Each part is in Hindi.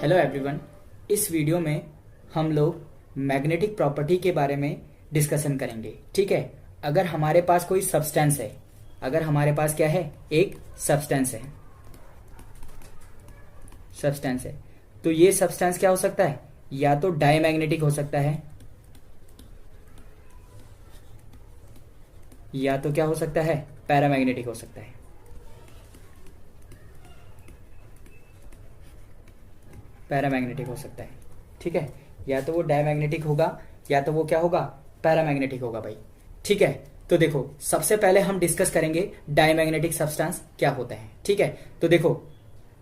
Hello everyone. इस वीडियो में हम लोग मैग्नेटिक प्रॉपर्टी के बारे में डिस्कशन करेंगे। ठीक है, अगर हमारे पास कोई सब्सटेंस है, अगर हमारे पास क्या है, एक सब्सटेंस है, तो ये सब्सटेंस क्या हो सकता है, या तो डायमैग्नेटिक हो सकता है, या तो क्या हो सकता है, पैरामैग्नेटिक हो सकता है। पैरामैग्नेटिक हो सकता है, ठीक है, या तो वो डायमैग्नेटिक होगा या तो वो क्या होगा, पैरामैग्नेटिक होगा भाई। ठीक है, तो देखो सबसे पहले हम डिस्कस करेंगे डायमैग्नेटिक सब्सटेंस क्या होता है। ठीक है, तो देखो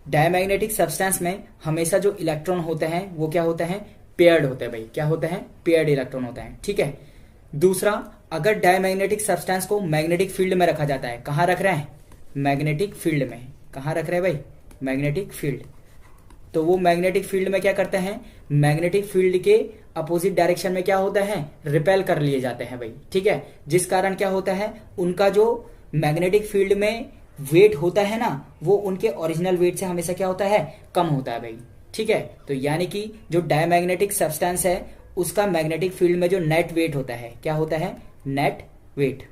डायमैग्नेटिक सब्सटेंस में हमेशा जो इलेक्ट्रॉन होते हैं वो क्या होते हैं, पेयर्ड होते हैं भाई। क्या होते हैं, पेयर्ड इलेक्ट्रॉन होते हैं। ठीक है, दूसरा, अगर डायमैग्नेटिक सब्सटेंस को मैग्नेटिक फील्ड में रखा जाता है, कहां रख रहे हैं, मैग्नेटिक फील्ड में। कहां रख रहे हैं भाई, मैग्नेटिक फील्ड। तो वो मैग्नेटिक फील्ड में क्या करते हैं, मैग्नेटिक फील्ड के अपोजिट डायरेक्शन में क्या होता है, रिपेल कर लिए जाते हैं भाई। ठीक है, जिस कारण क्या होता है, उनका जो मैग्नेटिक फील्ड में वेट होता है ना, वो उनके ओरिजिनल वेट से हमेशा क्या होता है, कम होता है भाई। ठीक है, तो यानी कि जो डायमैग्नेटिक सब्सटेंस है उसका मैग्नेटिक फील्ड में जो नेट वेट होता है, क्या होता है, नेट वेट।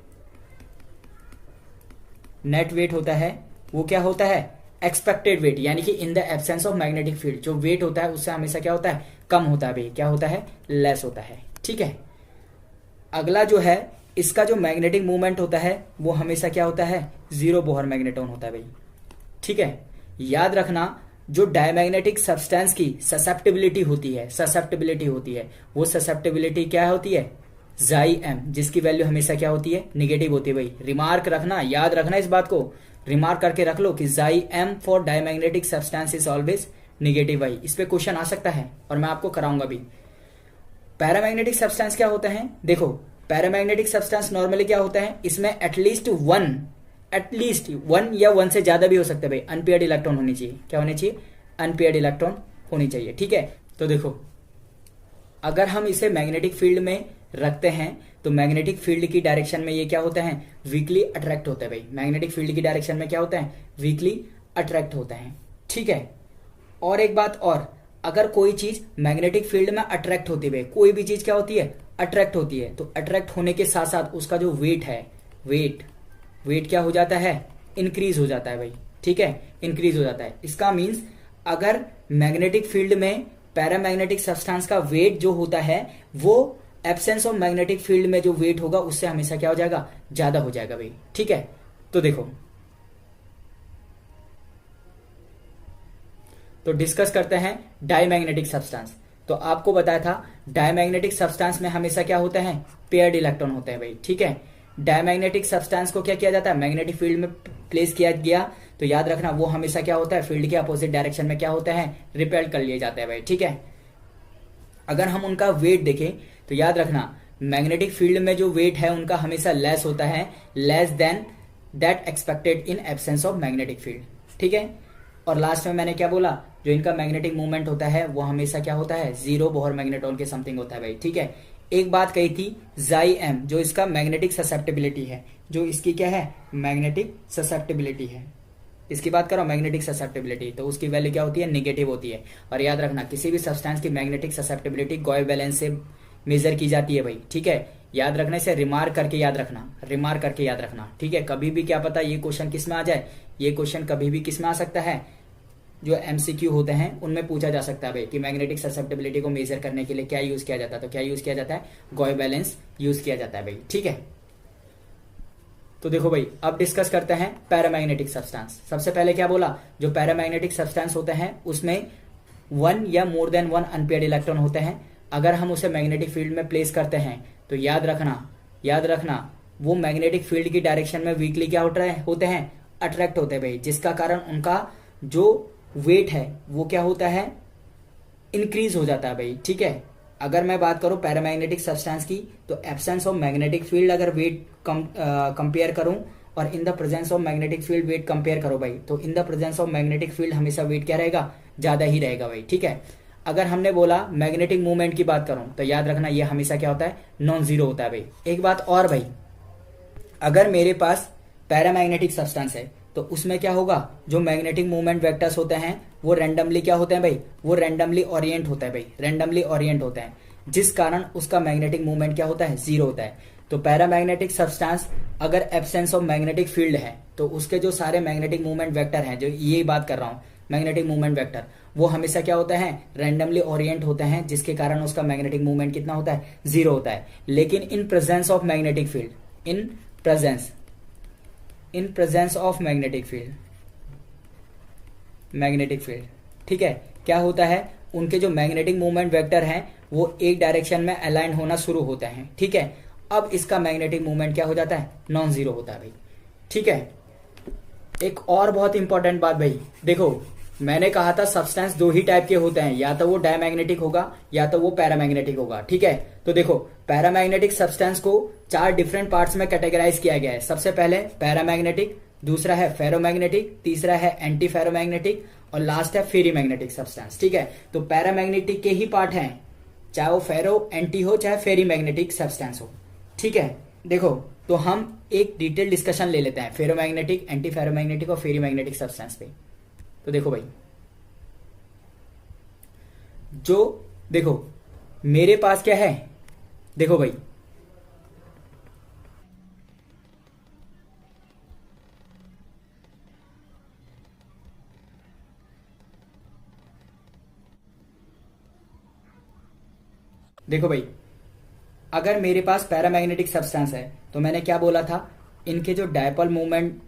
नेट वेट होता है वो क्या होता है, एक्सपेक्टेड वेट, यानी कि in the absence of magnetic field जो वेट होता है उससे हमेशा क्या होता है, कम होता है भाई। क्या होता है, लेस होता है। ठीक है, अगला जो है, इसका जो मैग्नेटिक मूवमेंट होता है वो हमेशा क्या होता है, जीरो बोहर मैग्नेटॉन होता है भाई। ठीक है, याद रखना जो डायमैग्नेटिक सब्सटेंस की ससेप्टिबिलिटी होती है, वो ससेप्टिबिलिटी क्या होती है, जाई एम, जिसकी वैल्यू हमेशा क्या होती है, निगेटिव होती है भाई। रिमार्क रखना, याद रखना इस बात को, रिमार्क करके रख लो कि chi M for diamagnetic substance is always negative भाई। इस पे क्वेश्चन आ सकता है और मैं आपको कराऊंगा भी। पैरामैग्नेटिक सब्सटेंस क्या होता है, देखो पैरामैग्नेटिक सब्सटेंस नॉर्मली क्या होता है, इसमें एटलीस्ट वन या वन से ज्यादा भी हो सकते हैं भाई, अनपेयर्ड इलेक्ट्रॉन होनी चाहिए। क्या होनी चाहिए, अनपेयर्ड इलेक्ट्रॉन होनी चाहिए। ठीक है, तो देखो अगर हम इसे मैग्नेटिक फील्ड में रखते हैं तो मैग्नेटिक फील्ड की डायरेक्शन में ये क्या होता है, वीकली अट्रैक्ट होता है भाई। मैग्नेटिक फील्ड की डायरेक्शन में क्या होता है, वीकली अट्रैक्ट होता है। ठीक है, और एक बात और, अगर कोई चीज मैग्नेटिक फील्ड में अट्रैक्ट होती है, कोई भी चीज क्या होती है, अट्रैक्ट होती है, तो अट्रैक्ट होने के साथ साथ उसका जो वेट है, वेट क्या हो जाता है, इंक्रीज हो जाता है भाई। ठीक है, इंक्रीज हो जाता है। इसका मीन्स अगर मैग्नेटिक फील्ड में पैरामैग्नेटिक सब्सटेंस का वेट जो होता है वो एब्सेंस ऑफ मैग्नेटिक फील्ड में जो वेट होगा उससे हमेशा क्या हो जाएगा, ज्यादा हो जाएगा भाई। ठीक है, तो देखो तो डिस्कस करते हैं डायमैग्नेटिक सब्सटेंस। तो आपको बताया था डायमैग्नेटिक सब्सटेंस में हमेशा क्या होता है, पेयर्ड इलेक्ट्रॉन होते हैं भाई। ठीक है, डायमैग्नेटिक सब्सटेंस को क्या किया जाता है, मैग्नेटिक फील्ड में प्लेस किया गया तो याद रखना वो हमेशा क्या होता है, फील्ड के अपोजिट डायरेक्शन में क्या होता है, रिपेल कर लिए जाते हैं भाई। ठीक है, अगर हम उनका वेट देखें तो याद रखना मैग्नेटिक फील्ड में जो वेट है उनका हमेशा लेस होता है, less than that expected in absence of magnetic field. ठीक है, और लास्ट में मैंने क्या बोला, जो इनका मैग्नेटिक मूवमेंट होता है वो हमेशा क्या होता है, जीरो बोहर मैग्नेटॉन के समथिंग होता है भाई। ठीक है, एक बात कही थी जाई एम, जो इसका मैग्नेटिक ससेप्टिबिलिटी है, जो इसकी क्या है, मैग्नेटिक ससेप्टिबिलिटी है, इसकी बात करो मैग्नेटिक ससेप्टिबिलिटी, तो उसकी वैल्यू क्या होती है, निगेटिव होती है। और याद रखना किसी भी सब्सटेंस की मैग्नेटिक ससेप्टिबिलिटी गॉय बैलेंस से मेजर की जाती है भाई। ठीक है, याद रखना, इसे रिमार्क करके याद रखना। ठीक है, कभी भी क्या पता ये क्वेश्चन किस में आ जाए, ये क्वेश्चन कभी भी किस में आ सकता है, जो एमसीक्यू होते हैं उनमें पूछा जा सकता है भाई कि मैग्नेटिक ससेप्टिबिलिटी को मेजर करने के लिए क्या यूज किया जाता है, तो क्या यूज किया जाता है, गॉय बैलेंस यूज किया जाता है भाई। ठीक है, तो देखो भाई अब डिस्कस करते हैं पैरामैग्नेटिक सब्सटेंस। सबसे पहले क्या बोला, जो पैरामैग्नेटिक सब्सटेंस होते हैं उसमें वन या more than one unpaired electron होते हैं। अगर हम उसे मैग्नेटिक फील्ड में प्लेस करते हैं तो याद रखना वो मैग्नेटिक फील्ड की डायरेक्शन में वीकली क्या होते हैं, अट्रैक्ट होते हैं भाई, जिसका कारण उनका जो वेट है वो क्या होता है, इंक्रीज हो जाता है भाई। ठीक है, अगर मैं बात करूं पैरामैग्नेटिक सब्सटेंस की तो एब्सेंस ऑफ मैग्नेटिक फील्ड अगर वेट कंपेयर करूं और in the presence of magnetic field weight compare करो भाई, तो in the presence of magnetic field हमेशा वेट क्या रहेगा, ज्यादा ही रहेगा भाई। ठीक है, अगर हमने बोला मैग्नेटिक मूवमेंट की बात करूं तो याद रखना ये हमेशा क्या होता है, नॉन जीरो होता है भाई। एक बात और भाई, अगर मेरे पास पैरामैग्नेटिक सब्सटेंस है तो उसमें क्या होगा, जो मैग्नेटिक मूवमेंट वेक्टर्स होते हैं वो रैंडमली क्या होते हैं भाई, वो रैंडमली ओरिएंट होता है भाई, रैंडमली ओरिएंट होते हैं, जिस कारण उसका मैग्नेटिक मूवमेंट क्या होता है, जीरो होता है। तो पैरामैग्नेटिक सब्सटेंस अगर एब्सेंस ऑफ मैग्नेटिक फील्ड है तो उसके जो सारे मैग्नेटिक मूवमेंट वेक्टर हैं, जो ये बात कर रहा हूं मैग्नेटिक मूवमेंट वेक्टर, वो हमेशा क्या होते हैं, रैंडमली ओरिएंट होते हैं, जिसके कारण उसका मैग्नेटिक मूवमेंट कितना होता है, जीरो होता है। लेकिन in presence of magnetic field, in presence of magnetic field, ठीक है, क्या होता है, उनके जो मैग्नेटिक मूवमेंट वेक्टर हैं वो एक डायरेक्शन में अलाइन होना शुरू होते हैं, ठीक है। अब इसका मैग्नेटिक मूवमेंट क्या हो जाता है, नॉन जीरो होता है भाई, ठीक है। एक और बहुत इंपॉर्टेंट बात भाई, देखो मैंने कहा था सब्सटेंस दो ही टाइप के होते हैं, या तो वो डायमैग्नेटिक होगा या तो वो पैरामैग्नेटिक होगा, ठीक है। तो देखो पैरामैग्नेटिक सब्सटेंस को चार डिफरेंट पार्ट्स में कैटेगराइज किया गया है। सबसे पहले पैरामैग्नेटिक, दूसरा है फेरोमैग्नेटिक, तीसरा है एंटी फेरोमैग्नेटिक और लास्ट है फेरीमैग्नेटिक सब्सटेंस, ठीक है। तो पैरामैग्नेटिक के ही पार्ट हैं, चाहे वो फेरो एंटी हो चाहे फेरी मैग्नेटिक सब्सटेंस हो, ठीक है। देखो तो हम एक डिटेल डिस्कशन ले लेते हैं फेरोमैग्नेटिक, एंटी फेरोमैग्नेटिक और फेरी मैग्नेटिक सब्सटेंस पे। तो देखो भाई, जो देखो मेरे पास क्या है, देखो भाई देखो भाई, अगर मेरे पास पैरामैग्नेटिक सब्सटेंस है तो मैंने क्या बोला था, इनके जो डायपोल मूवमेंट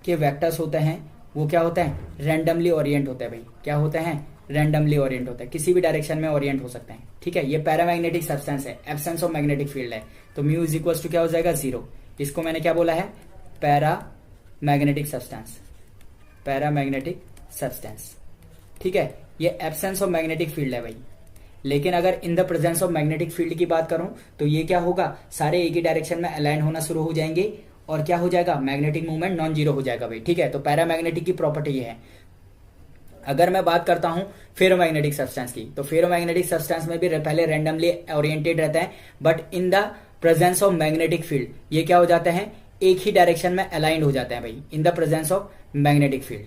के वेक्टर्स होते हैं वो क्या होते हैं, रैंडमली ओरिएंट होते हैं भाई, क्या होते हैं, रैंडमली ओरिएंट होते हैं, किसी भी डायरेक्शन में ओरिएंट हो सकते हैं, ठीक है। ये पैरामैग्नेटिक सब्सटेंस है, एब्सेंस ऑफ मैग्नेटिक फील्ड है, तो म्यू इज इक्वल टू क्या हो जाएगा, जीरो। इसको मैंने क्या बोला है, पैरामैग्नेटिक सब्सटेंस, पैरामैग्नेटिक सब्सटेंस, ठीक है। ये एब्सेंस ऑफ मैग्नेटिक फील्ड है भाई। लेकिन अगर इन the presence of magnetic field की बात करूं तो ये क्या होगा, सारे एक ही डायरेक्शन में अलाइन होना शुरू हो जाएंगे और क्या हो जाएगा, मैग्नेटिक मूवमेंट नॉन जीरो हो जाएगा भाई, ठीक है। तो पैरामैग्नेटिक की प्रॉपर्टी ये है। अगर मैं बात करता हूं फेरोमैग्नेटिक सब्सटेंस की, तो फेरोमैग्नेटिक सब्सटेंस में भी पहले रैंडमली ओरिएंटेड रहता है, but in the presence of magnetic field ये क्या हो जाते हैं, एक ही डायरेक्शन में अलाइंड हो जाते हैं भाई, इन the presence of magnetic field,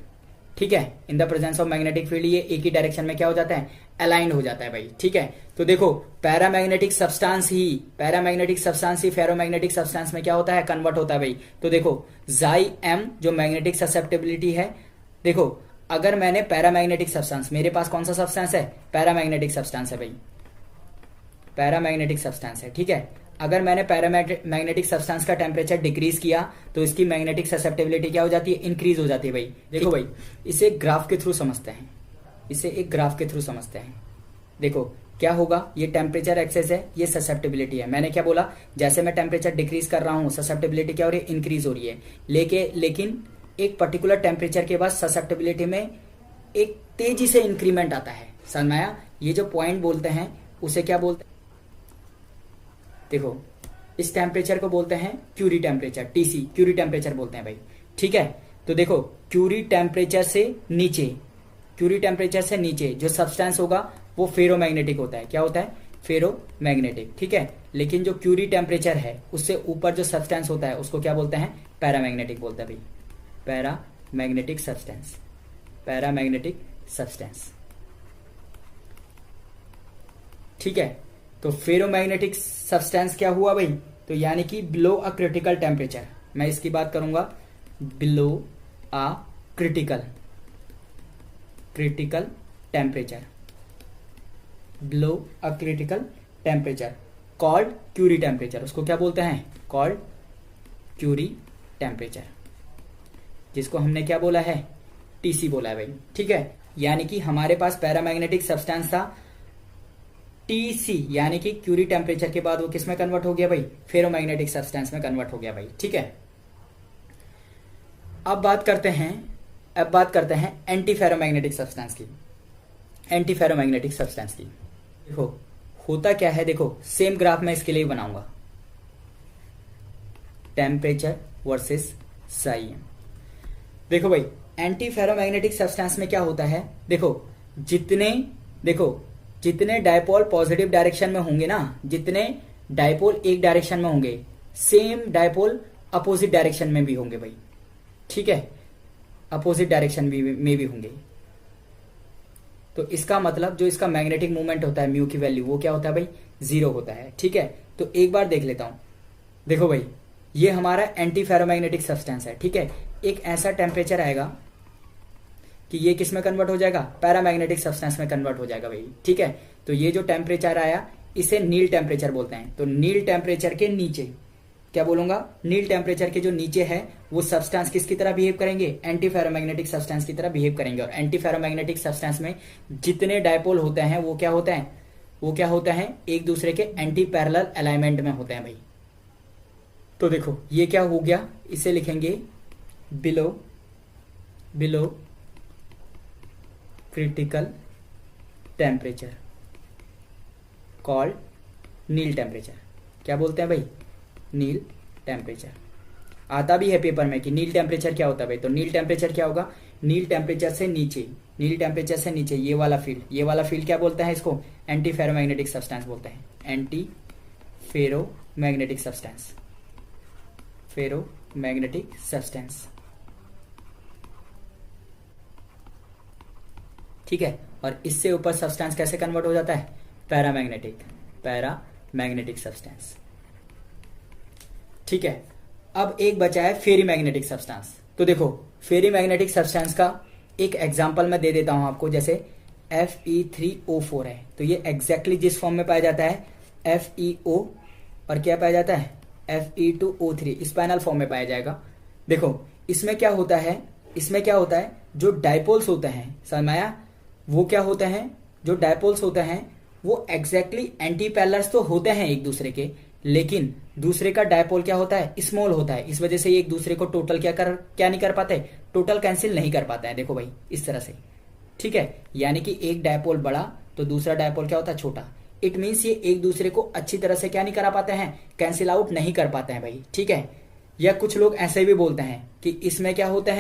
ठीक है। इन the presence of magnetic field ये एक ही डायरेक्शन में क्या हो जाता है, अलाइंड हो जाता है भाई, ठीक है। तो देखो पैरामैग्नेटिक सब्सटेंस ही फेरोमैग्नेटिक सब्सटेंस में क्या होता है, कन्वर्ट होता है भाई। तो देखो जाई एम जो मैग्नेटिक ससेप्टेबिलिटी है, देखो अगर मैंने पैरामैग्नेटिक सब्सटेंस, मेरे पास कौन सा सब्सटेंस है, पैरामैग्नेटिक सब्सटेंस है भाई, पैरामैग्नेटिक सब्सटेंस है, ठीक है। अगर मैंने पैरामैग्नेटिक सब्सटेंस का टेम्परेचर डिक्रीज किया तो इसकी मैग्नेटिक ससेप्टेबिलिटी क्या हो जाती है, इंक्रीज हो जाती है भाई। देखो भाई इसे एक ग्राफ के थ्रू समझते हैं, देखो क्या होगा, ये टेम्परेचर एक्सेस है, ये ससेप्टेबिलिटी है। मैंने क्या बोला, जैसे मैं टेम्परेचर डिक्रीज कर रहा हूं ससेप्टेबिलिटी क्या हो रही है, इंक्रीज हो रही है। लेकिन एक पर्टिकुलर टेम्परेचर के बाद ससेप्टेबिलिटी में एक तेजी से इंक्रीमेंट आता है, समझ में आया। ये जो पॉइंट बोलते हैं उसे क्या बोलते हैं, देखो इस टेम्परेचर को बोलते हैं Curie temperature, TC Curie temperature बोलते हैं भाई, ठीक है। तो देखो क्यूरी टेम्परेचर से नीचे जो सब्सटेंस होगा वो फेरोमैग्नेटिक होता है, क्या होता है, फेरोमैग्नेटिक, ठीक है। लेकिन जो क्यूरी टेम्परेचर है उससे ऊपर जो सब्सटेंस होता है उसको क्या बोलते हैं, पैरामैग्नेटिक बोलते हैं भाई, पैरामैग्नेटिक सब्सटेंस, ठीक है। तो फेरोमैग्नेटिक सब्सटेंस क्या हुआ भाई, तो यानी कि बिलो अ क्रिटिकल टेम्परेचर, मैं इसकी बात करूंगा below a critical temperature called Curie temperature, उसको क्या बोलते हैं, कॉल्ड क्यूरी टेम्परेचर, जिसको हमने क्या बोला है, टीसी बोला है भाई, ठीक है। यानी कि हमारे पास पैरामैग्नेटिक सब्सटेंस था टीसी, यानी कि क्यूरी टेम्परेचर के बाद वो किस में कन्वर्ट हो गया भाई, फेरोमैग्नेटिक सब्सटेंस में कन्वर्ट हो गया भाई, ठीक है। अब बात करते हैं एंटी फेरोमैग्नेटिक सब्सटेंस की। देखो होता क्या है, देखो सेम ग्राफ मैं इसके लिए बनाऊंगा, टेम्परेचर वर्सेस साई। देखो भाई एंटी फेरोमैग्नेटिक सब्सटेंस में क्या होता है, जितने डायपोल पॉजिटिव डायरेक्शन में होंगे ना, जितने डायपोल एक डायरेक्शन में होंगे, सेम डायपोल अपोजिट डायरेक्शन में भी होंगे भाई, ठीक है। अपोजिट डायरेक्शन में भी होंगे। तो इसका मतलब जो इसका मैग्नेटिक मूवमेंट होता है म्यू की वैल्यू वो क्या होता है भाई, 0 होता है। ठीक है, तो एक बार देख लेता हूं। देखो भाई, ये हमारा एंटी फेरोमैग्नेटिक सब्सटेंस है। ठीक है, एक ऐसा टेम्परेचर आएगा कि ये किस में कन्वर्ट हो जाएगा, पैरामैग्नेटिक सब्सटेंस में कन्वर्ट हो जाएगा भाई। ठीक है, तो ये जो टेम्परेचर आया इसे नील टेम्परेचर बोलते हैं। तो नील टेम्परेचर के नीचे क्या बोलूंगा, नील टेम्परेचर के जो नीचे है वो सब्सटेंस किसकी तरह बिहेव करेंगे, एंटी फेरोमैग्नेटिक सब्सटेंस की तरह बिहेव करेंगे। और एंटी फेरोमैग्नेटिक सब्सटेंस में जितने डायपोल होते हैं वो क्या होते हैं, वो क्या होता है, एक दूसरे के एंटी पैरेलल अलाइनमेंट में होते हैं भाई। तो देखो ये क्या हो गया, इसे लिखेंगे बिलो क्रिटिकल टेम्परेचर कॉल्ड नील टेम्परेचर। क्या बोलते हैं भाई, नील टेम्परेचर। आता भी है पेपर में कि नील टेम्परेचर क्या होता है भाई। तो नील टेम्परेचर क्या होगा, नील टेम्परेचर से नीचे, नील टेम्परेचर से नीचे ये वाला फील्ड क्या बोलते हैं, इसको एंटी फेरोमैग्नेटिक सब्सटेंस बोलते हैं। Anti ferromagnetic substance, ferromagnetic substance. ठीक है, और इससे ऊपर सब्सटेंस कैसे कन्वर्ट हो जाता है, पैरामैग्नेटिक सब्सटेंस। ठीक है, अब एक बचा है फेरी मैग्नेटिक सब्सटेंस। तो देखो फेरी मैग्नेटिक सब्सटेंस का एक एग्जांपल मैं दे देता हूं आपको। जैसे Fe3O4 है, तो ये एग्जैक्टली जिस फॉर्म में पाया जाता है FeO, और क्या पाया जाता है Fe2O3, स्पाइनल फॉर्म में पाया जाएगा। देखो इसमें क्या होता है, जो डायपोल्स होते हैं, समझ में आया, वो क्या होते हैं, जो डायपोल्स होते हैं वो एग्जैक्टली एंटी पैरेलल्स तो होते हैं एक दूसरे के, लेकिन दूसरे का डायपोल क्या होता है, स्मॉल होता है। इस वजह से ये एक दूसरे को टोटल क्या नहीं कर पाते, टोटल कैंसिल नहीं कर पाता है। देखो भाई इस तरह से। ठीक है, यानी कि एक डायपोल बड़ा तो दूसरा डायपोल क्या होता है, छोटा। इट मीन्स ये एक दूसरे को अच्छी तरह से क्या नहीं करा पाते हैं, कैंसिल आउट नहीं कर पाते हैं भाई। ठीक है, या कुछ लोग ऐसे भी बोलते हैं कि इसमें क्या होते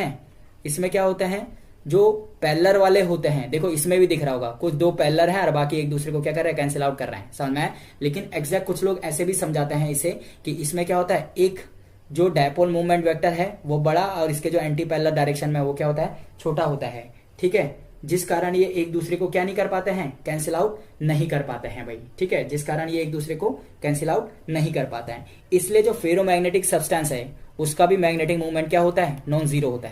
हैं, जो पैरेलल वाले होते हैं। देखो इसमें भी दिख रहा होगा, कुछ दो पैरेलल हैं और बाकी एक दूसरे को क्या कर रहे हैं, कैंसिल आउट कर रहे हैं, समझ में आया। लेकिन एग्जैक्ट कुछ लोग ऐसे भी समझाते हैं इसे कि इसमें क्या होता है, एक जो डायपोल मूवमेंट वेक्टर है वो बड़ा और इसके जो एंटी पैरेलल डायरेक्शन में वो क्या होता है, छोटा होता है। ठीक है, जिस कारण ये एक दूसरे को क्या नहीं कर पाते हैं, कैंसिल आउट नहीं कर पाते हैं भाई। ठीक है, जिस कारण ये एक दूसरे को कैंसिल आउट नहीं कर पाते हैं। इसलिए जो फेरोमैग्नेटिक सब्सटेंस है उसका भी मैग्नेटिक मूवमेंट क्या होता है, नॉन जीरो होता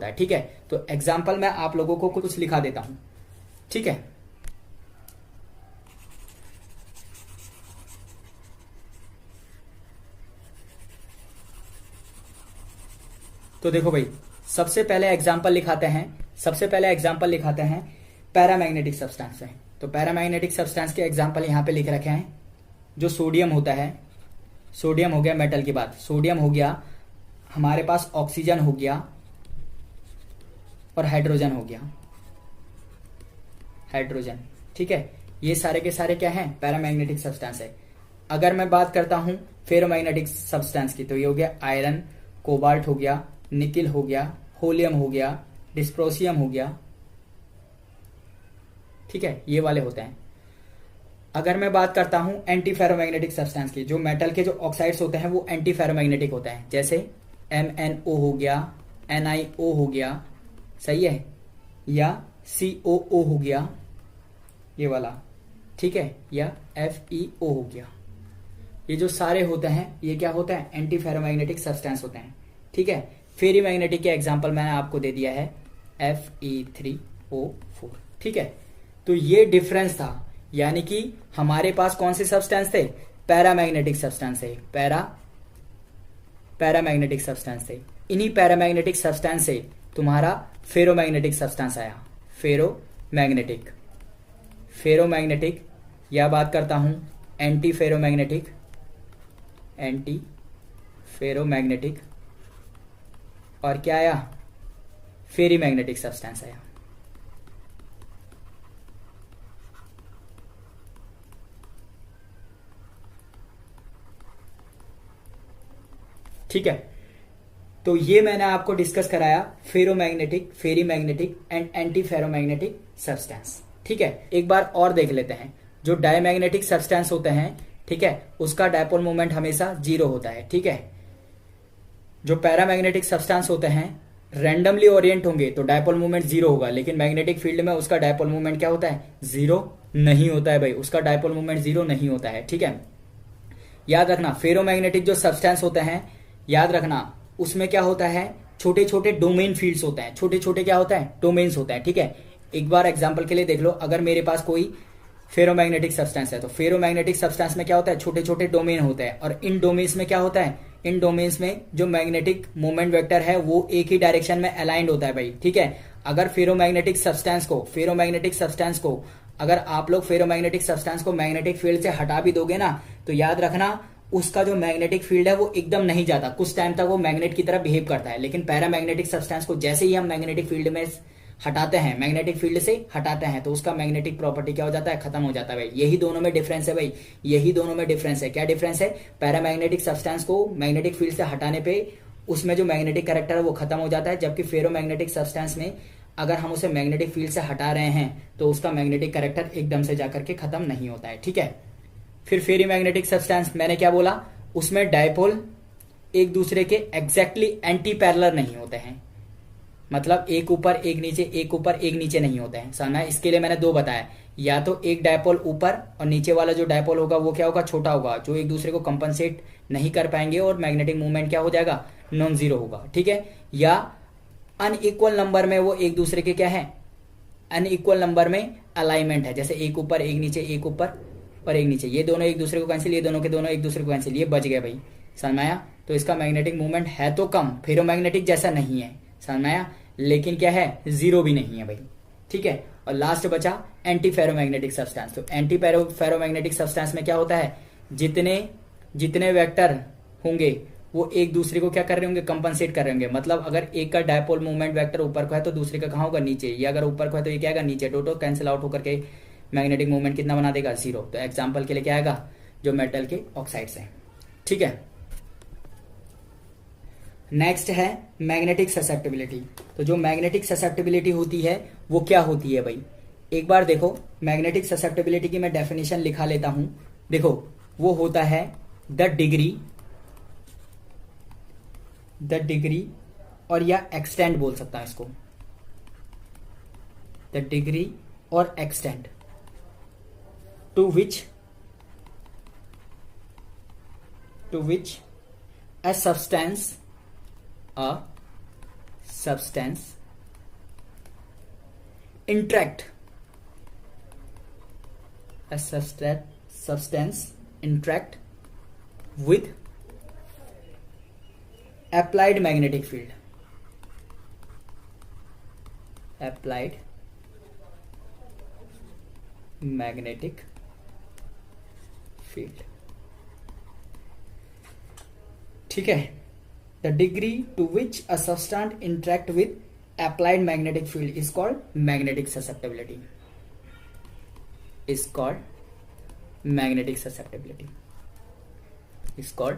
है। ठीक है, तो एग्जाम्पल मैं आप लोगों को कुछ लिखा देता हूं। ठीक है, तो देखो भाई सबसे पहले एग्जाम्पल लिखाते हैं पैरामैग्नेटिक सब्सटेंस से। तो पैरामैग्नेटिक सब्सटेंस के एग्जाम्पल यहां पे लिख रखे हैं। जो सोडियम होता है, सोडियम हो गया मेटल की बात, सोडियम हो गया, हमारे पास ऑक्सीजन हो गया और हाइड्रोजन हो गया, हाइड्रोजन। ठीक है, ये सारे के सारे क्या हैं, पैरामैग्नेटिक सब्सटेंस है। अगर मैं बात करता हूं फेरोमैग्नेटिक सब्सटेंस की, तो ये हो गया आयरन, कोबाल्ट हो गया, निकिल हो गया, होलियम हो गया, डिस्प्रोसियम हो गया। ठीक है, ये वाले होते हैं। अगर मैं बात करता हूं एंटी फेरोमैग्नेटिक सब्सटेंस की, जो मेटल के जो ऑक्साइड्स होते हैं वो एंटी फेरोमैग्नेटिक होते हैं। जैसे MnO हो गया, NiO हो गया, सही है, या COO हो गया ये वाला। ठीक है, या FeO हो गया। ये जो सारे होते हैं ये क्या होता है, एंटी फेरोमैग्नेटिक सब्सटेंस होते हैं। ठीक है, फेरी मैग्नेटिक के एग्जांपल मैंने आपको दे दिया है Fe3O4। ठीक है, तो ये डिफरेंस था, यानी कि हमारे पास कौन से सब्सटेंस थे, पैरामैग्नेटिक सब्सटेंस थे, पैरामैग्नेटिक सब्सटेंस थे। इन्हीं पैरामैग्नेटिक सब्सटेंस से तुम्हारा फेरोमैग्नेटिक सब्सटेंस आया, फेरोमैग्नेटिक, या बात करता हूं एंटी फेरोमैग्नेटिक, और क्या आया, फेरी मैग्नेटिक सब्सटेंस आया। ठीक है, तो ये मैंने आपको डिस्कस कराया ferromagnetic, ferrimagnetic and antiferromagnetic substance. ठीक है, एक बार और देख लेते हैं। जो डायमैग्नेटिक सब्सटेंस होते हैं, ठीक है, उसका डायपोल मोमेंट हमेशा 0 होता है। ठीक है, जो पैरामैग्नेटिक सब्सटेंस होते हैं रैंडमली ओरिएंट होंगे तो डायपोल मूवमेंट जीरो होगा, लेकिन मैग्नेटिक फील्ड में उसका डायपोल मूवमेंट क्या होता है, जीरो नहीं होता है भाई, उसका डायपोल मूवमेंट जीरो नहीं होता है। ठीक है, याद रखना फेरोमैग्नेटिक जो सब्सटेंस होते हैं, याद रखना उसमें क्या होता है, छोटे छोटे डोमेन फील्ड्स होते हैं, छोटे छोटे क्या होता है, डोमेन्स होते हैं। ठीक है, एक बार एग्जांपल के लिए देख लो, अगर मेरे पास कोई फेरोमैग्नेटिक सब्सटेंस है तो फेरोमैग्नेटिक सब्सटेंस में क्या होता है, छोटे छोटे डोमेन होते हैं, और इन डोमेन्स में क्या होता है, इन डोमेन्स में जो मैग्नेटिक मोमेंट वेक्टर है वो एक ही डायरेक्शन में अलाइंड होता है भाई। ठीक है, अगर फेरोमैग्नेटिक सब्सटेंस को अगर आप लोग फेरोमैग्नेटिक सब्सटेंस को मैग्नेटिक फील्ड से हटा भी दोगे ना, तो याद रखना उसका जो मैग्नेटिक फील्ड है वो एकदम नहीं जाता, कुछ टाइम तक वो मैग्नेट की तरह बिहेव करता है। लेकिन पैरामैग्नेटिक सब्सटेंस को जैसे ही हम मैग्नेटिक फील्ड में हटाते हैं, मैग्नेटिक फील्ड से हटाते हैं, तो उसका मैग्नेटिक प्रॉपर्टी क्या हो जाता है, खत्म हो जाता है भाई। यही दोनों में डिफरेंस है भाई, यही दोनों में डिफरेंस है। क्या डिफरेंस है, पैरामैग्नेटिक सब्सटेंस को मैग्नेटिक फील्ड से हटाने पे उसमें जो मैग्नेटिक कैरेक्टर है वो खत्म हो जाता है, जबकि फेरोमैग्नेटिक सब्सटेंस में अगर हम उसे मैग्नेटिक फील्ड से हटा रहे हैं तो उसका मैग्नेटिक कैरेक्टर एकदम से जाकर के खत्म नहीं होता है। ठीक है, फिर फेरीमैग्नेटिक सब्सटेंस मैंने क्या बोला, उसमें डायपोल एक दूसरे के एग्जैक्टली एंटी पैरेलल नहीं होते हैं, मतलब एक ऊपर एक नीचे, एक ऊपर एक नीचे नहीं होते हैं। समझना, इसके लिए मैंने दो बताया, या तो एक डायपोल ऊपर और नीचे वाला जो डायपोल होगा वो क्या होगा, छोटा होगा, जो एक दूसरे को कंपनसेट नहीं कर पाएंगे और मैग्नेटिक मूवमेंट क्या हो जाएगा, नॉन जीरो होगा। ठीक है, या अनइक्वल नंबर में वो एक दूसरे के क्या है, अनइक्वल नंबर में अलाइनमेंट है, जैसे एक ऊपर एक नीचे, एक ऊपर और एक नीचे, ये दोनों एक दूसरे को कैंसिल, ये दोनों के दोनों एक दूसरे को कैंसिल, ये बच गए भाई। समझ में आया, तो इसका मैग्नेटिक मूवमेंट है तो कम, फेरोमैग्नेटिक जैसा नहीं है, समझ में आया, लेकिन क्या है, जीरो भी नहीं है भाई। ठीक है, और लास्ट बचा एंटी फेरोमैग्नेटिक सब्सटेंस। तो एंटी फेरोमैग्नेटिक सब्सटेंस में क्या होता है, जितने जितने वेक्टर होंगे वो एक दूसरे को क्या कर रहे होंगे, कंपनसेट कर रहे होंगे। मतलब अगर एक का डायपोल मूवमेंट वेक्टर ऊपर को है तो दूसरे का कहाँ होगा, नीचे, ये अगर ऊपर को है तो ये क्या आएगा, नीचे, दोनों कैंसिल आउट होकर के मैग्नेटिक मूवमेंट कितना बना देगा, जीरो। तो एग्जाम्पल के लिए क्या आएगा, जो मेटल के ऑक्साइड्स हैं। ठीक है, नेक्स्ट है मैग्नेटिक ससेप्टिबिलिटी। तो जो मैग्नेटिक ससेप्टिबिलिटी होती है वो क्या होती है भाई, एक बार देखो, मैग्नेटिक ससेप्टिबिलिटी की मैं डेफिनेशन लिखा लेता हूं। देखो, वो होता है द डिग्री और या एक्सटेंट बोल सकता है इसको, the degree or extent to which a substance interact with applied magnetic field, ठीक है, the degree to which a substance interact with applied magnetic field is called magnetic susceptibility, is called magnetic susceptibility, is called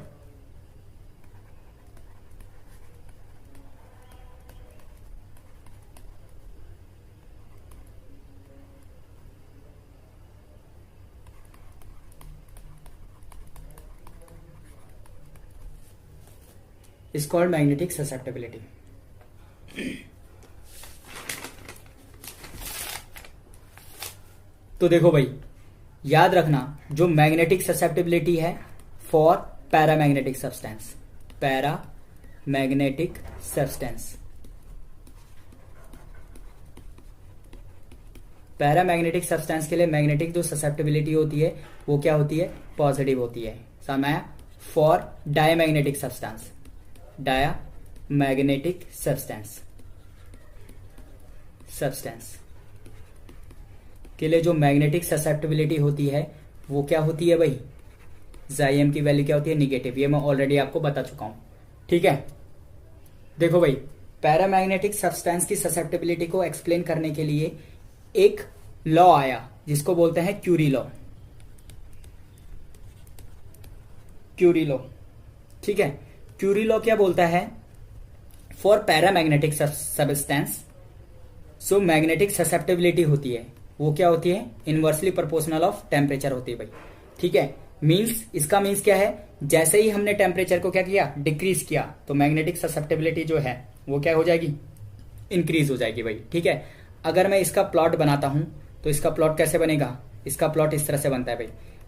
magnetic susceptibility। तो देखो भाई, याद रखना जो मैग्नेटिक ससेप्टिबिलिटी है for paramagnetic substance, paramagnetic substance के लिए मैग्नेटिक जो ससेप्टिबिलिटी होती है वो क्या होती है, पॉजिटिव होती है। समझ आया, फॉर डायमैग्नेटिक सब्सटेंस के लिए जो मैग्नेटिक ससेप्टिबिलिटी होती है वो क्या होती है भाई, जाइम की वैल्यू क्या होती है, निगेटिव। ये मैं ऑलरेडी आपको बता चुका हूं। ठीक है, देखो भाई, पैरामैग्नेटिक सब्सटेंस की ससेप्टिबिलिटी को एक्सप्लेन करने के लिए एक लॉ आया जिसको बोलते हैं क्यूरी लॉ। ठीक है, क्यूरी लॉ क्या बोलता है, for paramagnetic substance so magnetic susceptibility होती है वो क्या होती है, इनवर्सली प्रोपोर्शनल ऑफ टेम्परेचर होती है भाई। ठीक है, इसका मीन्स क्या है, जैसे ही हमने टेम्परेचर को क्या किया, डिक्रीज किया, तो मैग्नेटिक ससेप्टिबिलिटी जो है वो क्या हो जाएगी, इंक्रीज हो जाएगी भाई। ठीक है, अगर मैं इसका प्लॉट बनाता हूं तो इसका प्लॉट कैसे बनेगा, इसका प्लॉट इस तरह से बनता है भाई,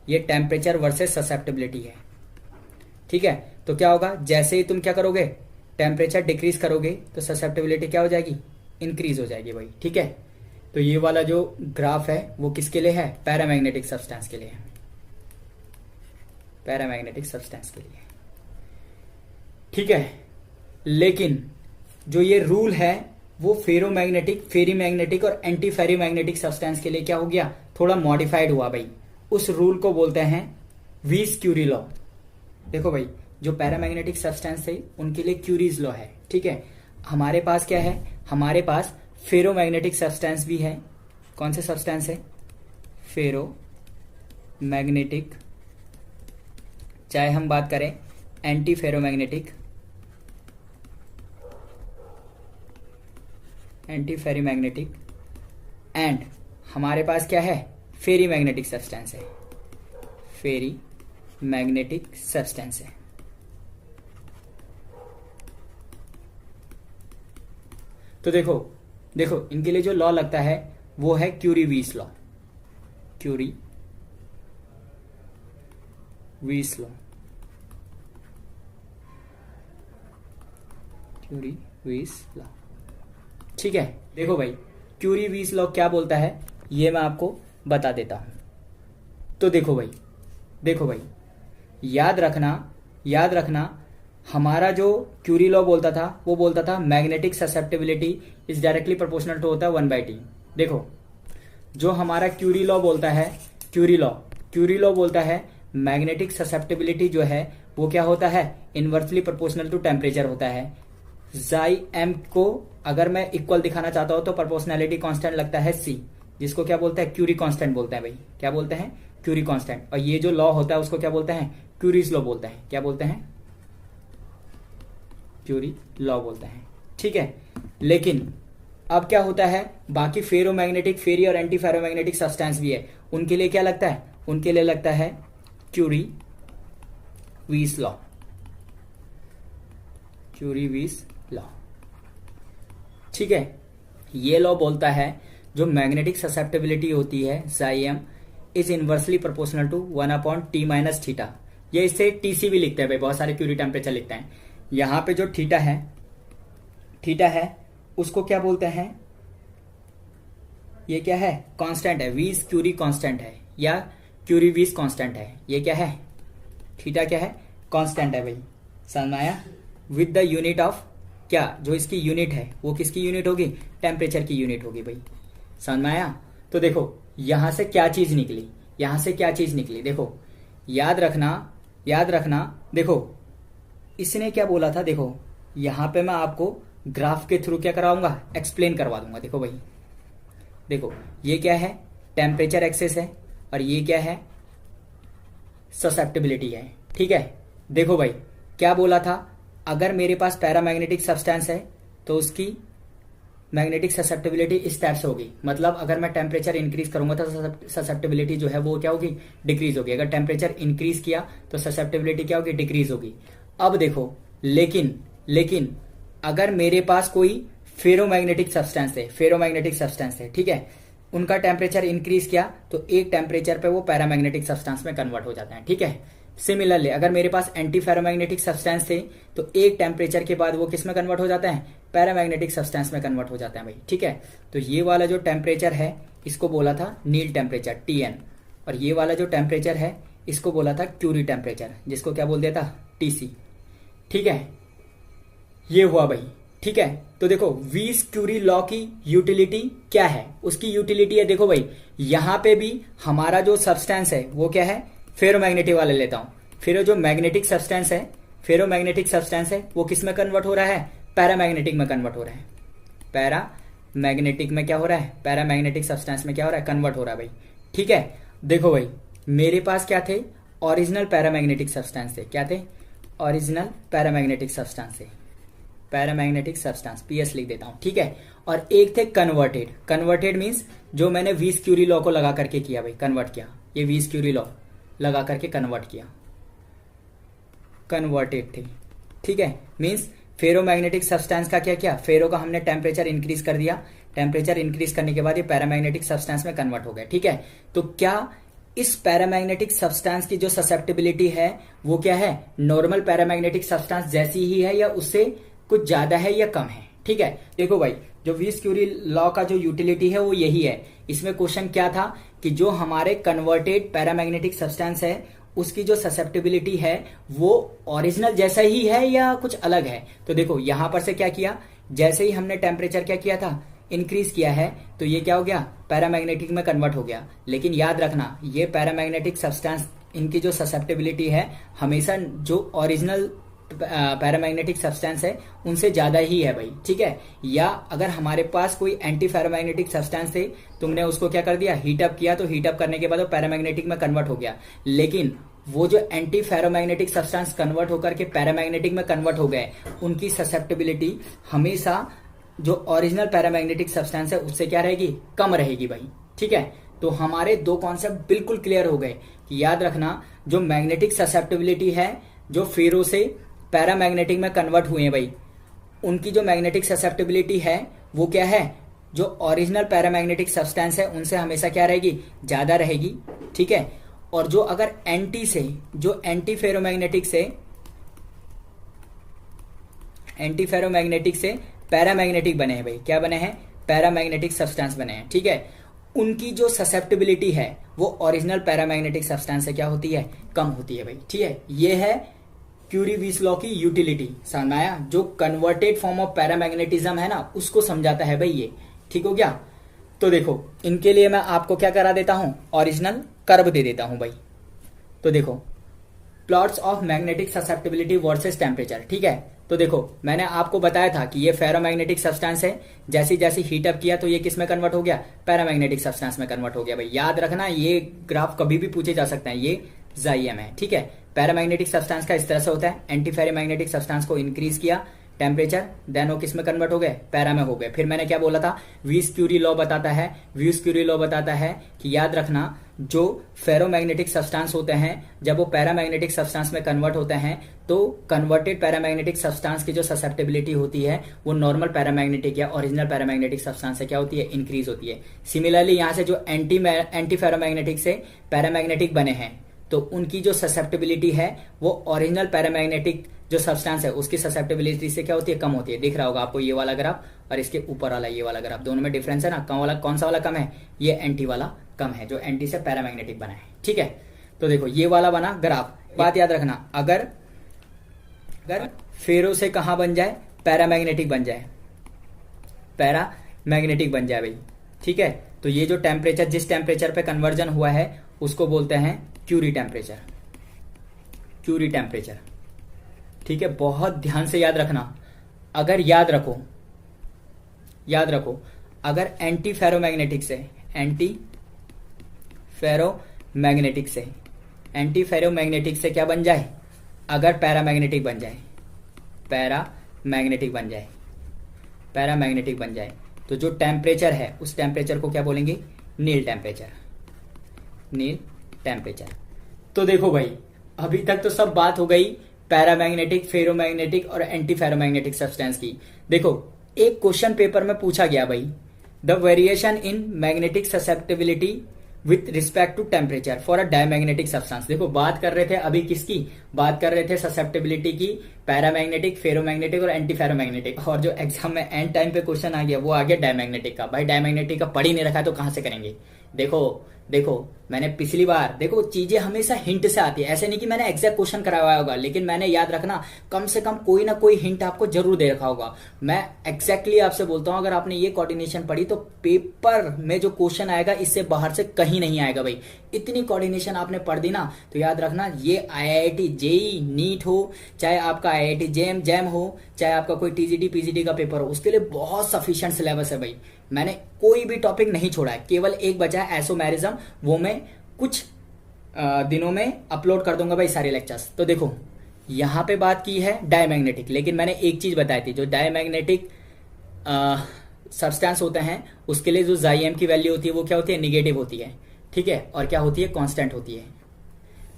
ये टेम्परेचर वर्सेस ससेप्टेबिलिटी है। ठीक है, तो क्या होगा, जैसे ही तुम क्या करोगे, टेम्परेचर डिक्रीज करोगे तो ससेप्टेबिलिटी क्या हो जाएगी, इंक्रीज हो जाएगी भाई। ठीक है, तो ये वाला जो ग्राफ है वो किसके लिए है, पैरामैग्नेटिक सब्सटेंस के लिए है, पैरामैग्नेटिक सब्सटेंस के लिए। ठीक है, लेकिन जो ये रूल है वो फेरोमैग्नेटिक, फेरीमैग्नेटिक और एंटी फेरीमैग्नेटिक सब्सटेंस के लिए क्या हो गया, थोड़ा मॉडिफाइड हुआ भाई। उस रूल को बोलते हैं वीस क्यूरी लॉ। देखो भाई, जो पैरामैग्नेटिक सब्सटेंस है उनके लिए क्यूरीज लॉ है। ठीक है, हमारे पास क्या है, हमारे पास फेरोमैग्नेटिक सब्सटेंस भी है। कौन से सब्सटेंस है, फेरोमैग्नेटिक, चाहे हम बात करें एंटी फेरोमैग्नेटिक, एंटी फेरीमैग्नेटिक, एंड हमारे पास क्या है, फेरी मैग्नेटिक सब्सटेंस है, फेरी मैग्नेटिक सब्सटेंस है। तो देखो देखो इनके लिए जो लॉ लगता है वो है क्यूरी-वीस लॉ, क्यूरी-वीस लॉ, क्यूरी-वीस लॉ। ठीक है, देखो भाई क्यूरी-वीस लॉ क्या बोलता है ये मैं आपको बता देता हूं। तो देखो भाई याद रखना हमारा जो क्यूरी लॉ बोलता था वो बोलता था magnetic susceptibility is directly proportional to होता है 1/T। देखो जो हमारा क्यूरी लॉ बोलता है, क्यूरी लॉ बोलता है मैग्नेटिक ससेप्टेबिलिटी जो है वो क्या होता है, इनवर्सली प्रोपोर्शनल टू टेम्परेचर होता है। जाई एम को अगर मैं इक्वल दिखाना चाहता हूं तो प्रोपोर्शनैलिटी कांस्टेंट लगता है सी, जिसको क्या बोलते हैं, क्यूरी कांस्टेंट बोलते हैं भाई। क्या बोलते हैं, क्यूरी कांस्टेंट। और ये जो लॉ होता है उसको क्या बोलते हैं, क्यूरीज लॉ बोलते हैं। क्या बोलते हैं, क्यूरी लॉ बोलते हैं। ठीक है, लेकिन अब क्या होता है, बाकी फेरोमैग्नेटिक, फेरी और एंटी फेरोमैग्नेटिक सब्सटेंस भी है, उनके लिए क्या लगता है, उनके लिए लगता है क्यूरी-वीस लॉ, क्यूरी-वीस लॉ। ठीक है, ये लॉ बोलता है जो मैग्नेटिक ससेप्टेबिलिटी होती है जाइएम is inversely proportional to 1/T-θ। ये इसे टीसी भी लिखते हैं भाई, बहुत सारे क्यूरी टेम्परेचर लिखते हैं। यहां पे जो थीटा है उसको क्या बोलते हैं, ये क्या है, कांस्टेंट है, वीस क्यूरी कांस्टेंट है या क्यूरी-वीस कांस्टेंट है। ये क्या है, थीटा क्या है, कांस्टेंट है भाई, समझ में आया। विद द यूनिट ऑफ क्या, जो इसकी यूनिट है वो किसकी यूनिट होगी, टेम्परेचर की यूनिट होगी भाई, समझ में आया। तो देखो यहां से क्या चीज निकली, देखो याद रखना देखो इसने क्या बोला था, देखो यहां पे मैं आपको ग्राफ के थ्रू क्या कराऊंगा, एक्सप्लेन करवा दूंगा। देखो भाई, देखो ये क्या है, टेम्परेचर एक्सेस है और ये क्या है, ससेप्टेबिलिटी है। ठीक है, देखो भाई क्या बोला था, अगर मेरे पास पैरामैग्नेटिक सब्सटेंस है तो उसकी मैग्नेटिक ससेप्टेबिलिटी इस टाइप से होगी, मतलब अगर मैं टेम्परेचर इंक्रीज करूंगा तो ससेप्टेबिलिटी जो है वो क्या होगी, डिक्रीज होगी। अगर टेम्परेचर इंक्रीज किया तो ससेप्टेबिलिटी क्या होगी, डिक्रीज होगी। अब देखो लेकिन अगर मेरे पास कोई फेरोमैग्नेटिक सब्सटेंस है, ठीक है, उनका टेम्परेचर इंक्रीज किया तो एक टेम्परेचर पे वो पैरामैग्नेटिक सब्सटेंस में कन्वर्ट हो जाते हैं। ठीक है, सिमिलरली अगर मेरे पास एंटी फेरोमैग्नेटिक सब्सटेंस थे तो एक टेम्परेचर के बाद वो किस में कन्वर्ट हो जाता है, पैरामैग्नेटिक सब्सटेंस में कन्वर्ट हो जाता है भाई। ठीक है, तो ये वाला जो टेम्परेचर है इसको बोला था नील टेम्परेचर Tn, और ये वाला जो टेम्परेचर है इसको बोला था क्यूरी टेम्परेचर, जिसको क्या बोल दिया था, Tc। ठीक है, ये हुआ भाई। ठीक है, तो देखो वीस क्यूरी लॉ की यूटिलिटी क्या है, उसकी यूटिलिटी है, देखो भाई यहां पे भी हमारा जो सब्सटेंस है वो क्या है, फेरोमैग्नेटिक वाले लेता हूं, फिर जो मैग्नेटिक सब्सटेंस है, फेरोमैग्नेटिक सब्सटेंस है वो किस में कन्वर्ट हो रहा है, पैरामैग्नेटिक में कन्वर्ट हो रहा है। पैरामैग्नेटिक में क्या हो रहा है, पैरामैग्नेटिक सब्सटेंस में क्या हो रहा है, कन्वर्ट हो रहा है भाई। ठीक है, देखो भाई मेरे पास क्या थे, ओरिजिनल पैरामैग्नेटिक सब्सटेंस थे, क्या थे, ओरिजिनल पैरामैग्नेटिक सब्सटेंस थे, पैरामैग्नेटिक सब्सटेंस PS लिख देता हूं। ठीक है, और एक थे कन्वर्टेड मींस जो मैंने वीस क्यूरी लॉ को लगा करके किया भाई, कन्वर्ट किया, ये वीस क्यूरी लॉ लगा करके कन्वर्ट किया, कन्वर्टेड थे। ठीक है, मींस फेरोमैग्नेटिक सब्सटेंस का क्या किया, फेरो का हमने टेम्परेचर इंक्रीज कर दिया, टेम्परेचर इंक्रीज करने के बाद ये पैरामैग्नेटिक सब्सटेंस में कन्वर्ट हो गया। ठीक है, तो क्या इस पैरामैग्नेटिक सब्सटेंस की जो ससेप्टिबिलिटी है वो क्या है, नॉर्मल पैरामैग्नेटिक सब्सटेंस जैसी ही है या उससे कुछ ज्यादा है या कम है। ठीक है, देखो भाई जो वीस क्यूरी लॉ का जो यूटिलिटी है वो यही है। इसमें क्वेश्चन क्या था कि जो हमारे कन्वर्टेड पैरामैग्नेटिक सब्सटेंस है उसकी जो ससेप्टिबिलिटी है वो ओरिजिनल जैसा ही है या कुछ अलग है। तो देखो यहां पर से क्या किया, जैसे ही हमने टेम्परेचर क्या किया था, इंक्रीज किया है, तो ये क्या हो गया, पैरामैग्नेटिक में कन्वर्ट हो गया। लेकिन याद रखना ये पैरामैग्नेटिक सब्सटेंस इनकी जो ससेप्टिबिलिटी है हमेशा जो ओरिजिनल पैरामैग्नेटिक सब्सटेंस है उनसे ज्यादा ही है भाई। ठीक है, या अगर हमारे पास कोई एंटी पैरामैग्नेटिक सब्सटेंस थे, तुमने उसको क्या कर दिया, हीटअप किया, तो हीटअप करने के बाद वो पैरामैग्नेटिक में कन्वर्ट हो गया। लेकिन वो जो एंटी फेरोमैग्नेटिक सब्सटेंस कन्वर्ट होकर के पैरामैग्नेटिक में कन्वर्ट हो गए, उनकी ससेप्टिबिलिटी हमेशा जो ओरिजिनल पैरामैग्नेटिक सब्सटेंस है उससे क्या रहेगी, कम रहेगी भाई। ठीक है, तो हमारे दो कॉन्सेप्ट बिल्कुल क्लियर हो गए कि याद रखना जो मैग्नेटिक ससेप्टिबिलिटी है जो फेरो से पैरामैग्नेटिक में कन्वर्ट हुए हैं भाई, उनकी जो मैग्नेटिक ससेप्टिबिलिटी है वो क्या है, जो ओरिजिनल पैरामैग्नेटिक सब्सटेंस है उनसे हमेशा क्या रहेगी, ज्यादा रहेगी। ठीक है, और जो अगर एंटी से, जो एंटी फेरोमैग्नेटिक से पैरामैग्नेटिक बने हैं भाई, क्या बने हैं, पैरामैग्नेटिक सब्सटेंस बने हैं। ठीक है, उनकी जो ससेप्टिबिलिटी है वो ओरिजिनल पैरामैग्नेटिक सब्सटेंस से क्या होती है, कम होती है भाई। ठीक है, ये है क्यूरी-वीस लॉ की यूटिलिटी। समझ में आया, जो कन्वर्टेड फॉर्म ऑफ पैरामैग्नेटिज्म है ना उसको समझाता है भाई ये। ठीक हो गया, तो देखो इनके लिए मैं आपको क्या करा देता हूं, ओरिजिनल कर्व दे देता हूं भाई। तो देखो plots of magnetic susceptibility versus temperature. ठीक है, तो देखो मैंने आपको बताया था कि ये फेरोमैग्नेटिक सब्सटेंस है, जैसे जैसे हीटअप किया तो ये किस में कन्वर्ट हो गया, पैरामैग्नेटिक सब्सटेंस में कन्वर्ट हो गया भाई। याद रखना ये ग्राफ कभी भी पूछे जा सकते हैं, ये जाइएम है। ठीक है, पैरामैग्नेटिक सब्सटेंस का इस तरह से होता है, एंटी फेरोमैग्नेटिक सब्सटेंस को इंक्रीज किया टेम्परेचर, देन वो किस में कन्वर्ट हो गए, पैरा में हो गए। फिर मैंने क्या बोला था, वीस क्यूरी लॉ बताता है कि याद रखना जो फेरोमैग्नेटिक सब्सटेंस होते हैं जब वो पैरामैग्नेटिक सब्सटेंस में कन्वर्ट होते हैं तो कन्वर्टेड पैरामैग्नेटिक सब्सटेंस की जो ससेप्टिबिलिटी होती है वो नॉर्मल पैरामैग्नेटिक या ओरिजिनल पैरामैग्नेटिक सब्सटेंस से क्या होती है, इंक्रीज होती है। सिमिलरली यहां से जो एंटी फेरोमैग्नेटिक से पैरामैग्नेटिक बने हैं तो उनकी जो ससेप्टिबिलिटी है वो ओरिजिनल पैरामैग्नेटिक जो सब्सटेंस है उसकी ससेप्टिबिलिटी से क्या होती है, कम होती है। दिख रहा होगा आपको ये वाला ग्राफ और इसके ऊपर वाला ये वाला ग्राफ, दोनों में डिफरेंस है ना। कौन सा वाला कम है, ये एंटी वाला कम है जो एंटी से पैरामैग्नेटिक बना है। ठीक है, तो देखो ये वाला बना ग्राफ। बात याद रखना, अगर फेरो से कहां बन जाए, पैरामैग्नेटिक बन जाए, पैरामैग्नेटिक बन जाए भाई। ठीक है, तो ये जो टेम्परेचर, जिस टेम्परेचर पे कन्वर्जन हुआ है उसको बोलते हैं क्यूरी टेम्परेचर, क्यूरी टेम्परेचर। ठीक है, बहुत ध्यान से याद रखना। अगर याद रखो अगर एंटी फेरोमैग्नेटिक से क्या बन जाए, अगर पैरामैग्नेटिक बन जाए तो जो टेम्परेचर है उस टेम्परेचर को क्या बोलेंगे, नील टेम्परेचर। तो देखो भाई अभी तक तो सब बात हो गई पैरामैग्नेटिक, फेरोमैग्नेटिक और एंटी फेरोमैग्नेटिक सब्सटेंस की। देखो एक क्वेश्चन पेपर में पूछा गया भाई, the variation in magnetic susceptibility with respect to temperature for a diamagnetic substance. देखो बात कर रहे थे अभी किसकी, बात कर रहे थे ससेप्टिबिलिटी की, पैरामैग्नेटिक, फेरोमैग्नेटिक और एंटी फेरोमैग्नेटिक। और जो एग्जाम में एंड टाइम पे क्वेश्चन आ गया वो आ गया डायमैग्नेटिक का। भाई डायमैग्नेटिक का पढ़ ही नहीं रखा है तो कहां से करेंगे। देखो मैंने पिछली बार, देखो चीजें हमेशा हिंट से आती है, ऐसे नहीं कि मैंने एग्जैक्ट क्वेश्चन कराया होगा, लेकिन मैंने याद रखना कम से कम कोई ना कोई हिंट आपको जरूर दे रखा होगा। मैं एग्जैक्टली आपसे बोलता हूं, अगर आपने ये कोऑर्डिनेशन पढ़ी तो पेपर में जो क्वेश्चन आएगा इससे बाहर से कहीं नहीं आएगा भाई। इतनी कोऑर्डिनेशन आपने पढ़ दी ना तो याद रखना ये IIT जेई नीट हो, चाहे आपका IIT जैम हो, चाहे आपका कोई TGT PGT का पेपर हो, उसके लिए बहुत सफिशिएंट सिलेबस है भाई। मैंने कोई भी टॉपिक नहीं छोड़ा है, केवल एक बचा है एसोमेरिज्म, वो मैं कुछ दिनों में अपलोड कर दूंगा भाई सारे लेक्चर्स। तो देखो यहां पे बात की है डायमैग्नेटिक, लेकिन मैंने एक चीज बताई थी, जो डायमैग्नेटिक सब्सटेंस होते हैं उसके लिए जो जाइएम की वैल्यू होती है वो क्या होती है, निगेटिव होती है। ठीक है, और क्या होती है, कांस्टेंट होती है।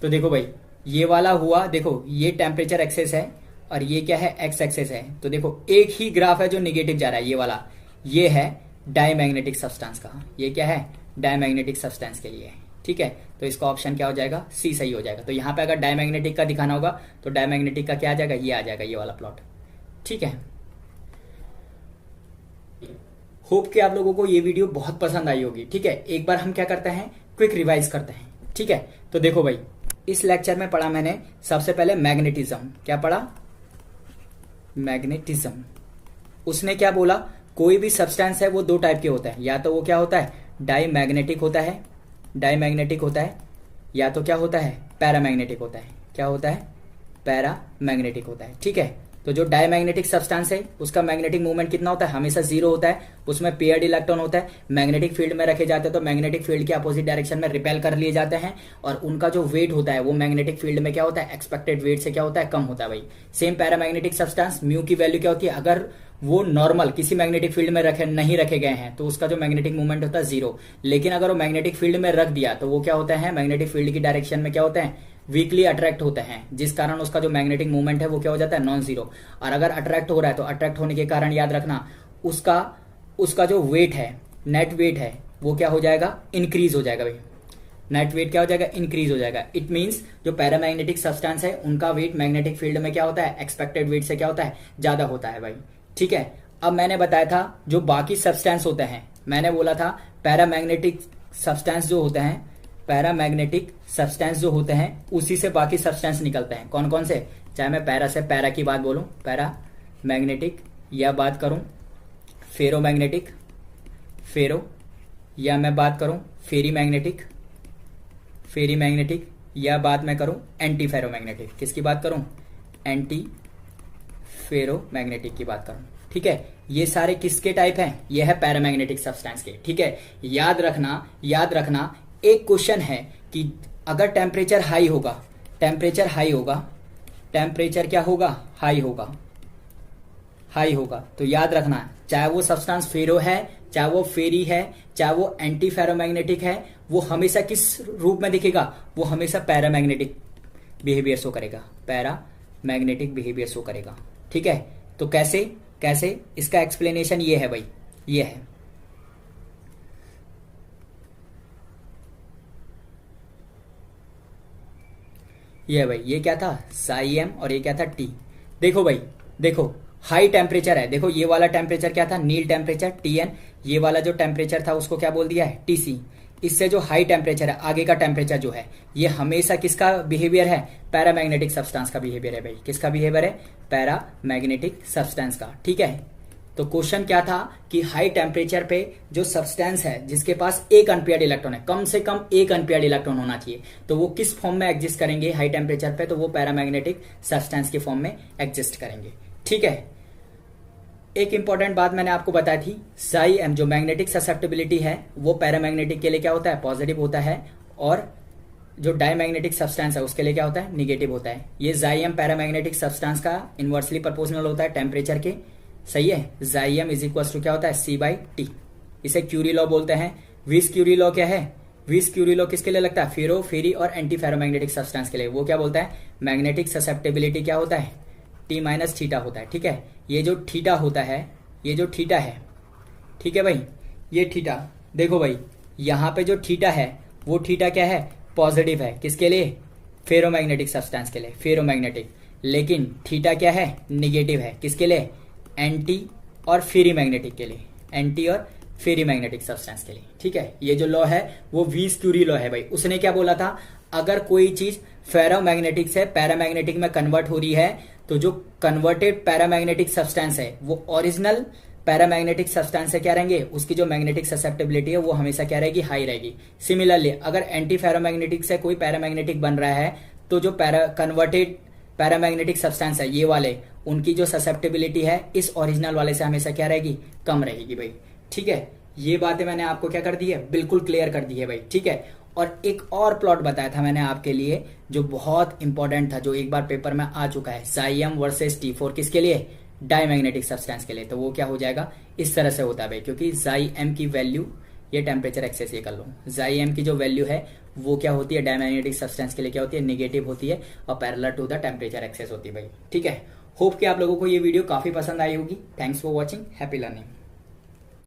तो देखो भाई ये वाला हुआ, देखो ये टेम्परेचर एक्सेस है और ये क्या है, एक्स एक्सेस है। तो देखो एक ही ग्राफ है जो निगेटिव जा रहा है, ये वाला, ये है डायमैग्नेटिक सब्सटेंस का। ये क्या है, डायमैग्नेटिक सब्सटेंस के लिए है, ठीक है। तो इसका ऑप्शन क्या हो जाएगा, सी सही हो जाएगा। तो यहाँ पे अगर डायमैग्नेटिक का दिखाना होगा तो डायमैग्नेटिक का क्या आ जाएगा, ये आ जाएगा, ये वाला प्लॉट, ठीक है। होप कि आप लोगों को ये वीडियो बहुत पसंद आई होगी, ठीक है। एक बार हम क्या करते हैं, क्विक रिवाइज करते हैं, ठीक है। तो देखो भाई, इस लेक्चर में पढ़ा मैंने सबसे पहले मैग्नेटिज्म। क्या पढ़ा, मैग्नेटिज्म। उसने क्या बोला, कोई भी सब्सटेंस है वो दो टाइप के होता है, या तो वो क्या होता है, डायमैग्नेटिक होता है, डायमैग्नेटिक होता है, या तो क्या होता है, पैरामैग्नेटिक होता है। क्या होता है, पैरामैग्नेटिक होता है, ठीक है। तो जो डायमैग्नेटिक सब्सटेंस है उसका मैग्नेटिक मूवमेंट कितना होता है, हमेशा जीरो होता है। उसमें पेयर्ड इलेक्ट्रॉन होता है, मैग्नेटिक फील्ड में रखे जाते हैं तो मैग्नेटिक फील्ड के अपोजिट डायरेक्शन में रिपेल कर लिए जाते हैं, और उनका जो वेट होता है वो मैग्नेटिक फील्ड में क्या होता है, एक्सपेक्टेड वेट से क्या होता है, कम होता है भाई। सेम पैरामैग्नेटिक सब्सटेंस, म्यू की वैल्यू क्या होती है, अगर वो नॉर्मल किसी मैग्नेटिक फील्ड में नहीं रखे गए हैं तो उसका जो मैग्नेटिक मूवमेंट होता है जीरो। लेकिन अगर वो मैग्नेटिक फील्ड में रख दिया तो वो क्या होता है, मैग्नेटिक फील्ड की डायरेक्शन में क्या होता है, वीकली अट्रैक्ट होते हैं, जिस कारण उसका जो मैग्नेटिक मूवमेंट है वो क्या हो जाता है, नॉन जीरो। और अगर अट्रैक्ट हो रहा है तो अट्रैक्ट होने के कारण याद रखना उसका जो वेट है, नेट वेट है, वो क्या हो जाएगा, इंक्रीज हो जाएगा भाई। नेट वेट क्या हो जाएगा, इंक्रीज हो जाएगा। इट मींस जो पैरामैग्नेटिक सब्सटेंस है उनका वेट मैग्नेटिक फील्ड में क्या होता है, एक्सपेक्टेड वेट से क्या होता है, ज्यादा होता है भाई, ठीक है। अब मैंने बताया था जो बाकी सब्सटेंस होते हैं, मैंने बोला था पैरामैग्नेटिक सब्सटेंस जो होते हैं, पैरामैग्नेटिक सब्सटेंस जो होते हैं उसी से बाकी सब्सटेंस निकलते हैं। कौन कौन से, चाहे मैं पैरा से पैरा की बात बोलूं, पैरामैग्नेटिक, या बात करूं फेरोमैग्नेटिक, फेरो, या मैं बात करूं फेरीमैग्नेटिक, फेरीमैग्नेटिक, या बात मैं करूं एंटी फेरोमैग्नेटिक। किसकी बात करूं, एंटी फेरोमैग्नेटिक की बात करूं, ठीक है। ये सारे किसके टाइप हैं, ये है पैरामैग्नेटिक सब्सटेंस के, ठीक है। याद रखना एक क्वेश्चन है कि अगर टेम्परेचर हाई होगा, टेम्परेचर क्या होगा, हाई होगा, तो याद रखना चाहे वो सब्सटेंस फेरो है, चाहे वो फेरी है, चाहे वो एंटी फेरोमैग्नेटिक है, वो हमेशा किस रूप में दिखेगा, वो हमेशा पैरामैग्नेटिक बिहेवियर शो करेगा, पैरामैग्नेटिक बिहेवियर शो करेगा, ठीक है। तो कैसे इसका एक्सप्लेनेशन ये है भाई, ये है, ये भाई, ये क्या था, साई एम, और ये क्या था, टी। देखो भाई, देखो हाई टेम्परेचर है, देखो ये वाला टेम्परेचर क्या था, नील टेम्परेचर टीएन, ये वाला जो टेम्परेचर था उसको क्या बोल दिया है, टीसी। इससे जो हाई टेम्परेचर है, आगे का टेम्परेचर जो है, ये हमेशा किसका बिहेवियर है, पैरामैग्नेटिक सब्सटेंस का बिहेवियर है भाई। किसका बिहेवियर है, पैरामैग्नेटिक सब्सटेंस का, ठीक है। तो क्वेश्चन क्या था कि हाई टेम्परेचर पे जो सब्सटेंस है जिसके पास एक अनपेयर्ड इलेक्ट्रॉन है, कम से कम एक अनपेयर्ड इलेक्ट्रॉन होना चाहिए, तो वो किस फॉर्म में एग्जिस्ट करेंगे हाई टेम्परेचर पे, तो वो पैरामैग्नेटिक सब्सटेंस के फॉर्म में एग्जिस्ट करेंगे, ठीक है। एक इंपॉर्टेंट बात मैंने आपको बताई थी, साई एम जो मैग्नेटिक ससेप्टिबिलिटी है वो पैरामैग्नेटिक के लिए क्या होता है, पॉजिटिव होता है, और जो डायमैग्नेटिक सब्सटेंस है उसके लिए क्या होता है, निगेटिव होता है। ये जाइएम पैरामैग्नेटिक सब्सटेंस का इनवर्सली प्रोपोर्शनल होता है टेम्परेचर के, सही है। जाइएम इज इक्वल टू क्या होता है, C/T। इसे क्यूरी लॉ बोलते हैं। विस क्यूरी लॉ क्या है, विस क्यूरी लॉ किसके लिए लगता है, फेरो, फेरी और एंटी फेरोमैग्नेटिक सब्सटेंस के लिए। वो क्या बोलता है, मैग्नेटिक ससेप्टिबिलिटी क्या होता है, T-θ होता है, ठीक है। ये जो थीटा होता है, ये जो थीटा है, ठीक है भाई, ये थीटा, देखो भाई यहाँ पे जो थीटा है वो थीटा क्या है, पॉजिटिव है, किसके लिए, फेरोमैग्नेटिक सब्सटेंस के लिए, फेरोमैग्नेटिक। लेकिन थीटा क्या है, निगेटिव है, किसके लिए, एंटी और फेरीमैग्नेटिक के लिए, एंटी और फेरीमैग्नेटिक सब्सटेंस के लिए, ठीक है। ये जो लॉ है वो वीस क्यूरी लॉ है भाई। उसने क्या बोला था, अगर कोई चीज फेरोमैग्नेटिक से पैरामैग्नेटिक में कन्वर्ट हो रही है तो जो कन्वर्टेड पैरामैग्नेटिक सब्सटेंस है वो ओरिजिनल पैरामैग्नेटिक सब्सटेंस से क्या रहेंगे, उसकी जो मैग्नेटिक ससेप्टिबिलिटी है वो हमेशा क्या रहेगी, हाई रहेगी। सिमिलरली अगर एंटी फेरोमैग्नेटिक से कोई पैरामैग्नेटिक बन रहा है तो जो कन्वर्टेड पैरामैग्नेटिक सब्सटेंस है ये वाले, उनकी जो ससेप्टिबिलिटी है इस ओरिजिनल वाले से हमेशा क्या रहेगी, कम रहेगी भाई, ठीक है। ये बातें मैंने आपको क्या कर दी है, बिल्कुल क्लियर कर दी है भाई, ठीक है। और एक और प्लॉट बताया था मैंने आपके लिए जो बहुत इंपॉर्टेंट था, जो एक बार पेपर में आ चुका है, साइएम वर्सेस T4 किसके लिए, डायमैग्नेटिक सब्सटेंस के लिए। तो वो क्या हो जाएगा, इस तरह से होता है भाई, क्योंकि Xm की वैल्यू, ये टेम्परेचर एक्सेस ये कर लो, Xm की जो वैल्यू है वो क्या होती है, डायमैग्नेटिक सब्सटेंस के लिए क्या होती है, निगेटिव होती है, और parallel to the temperature axis होती है भाई, ठीक है। होप कि आप लोगों को ये वीडियो काफी पसंद आई होगी। Thanks for watching, happy learning.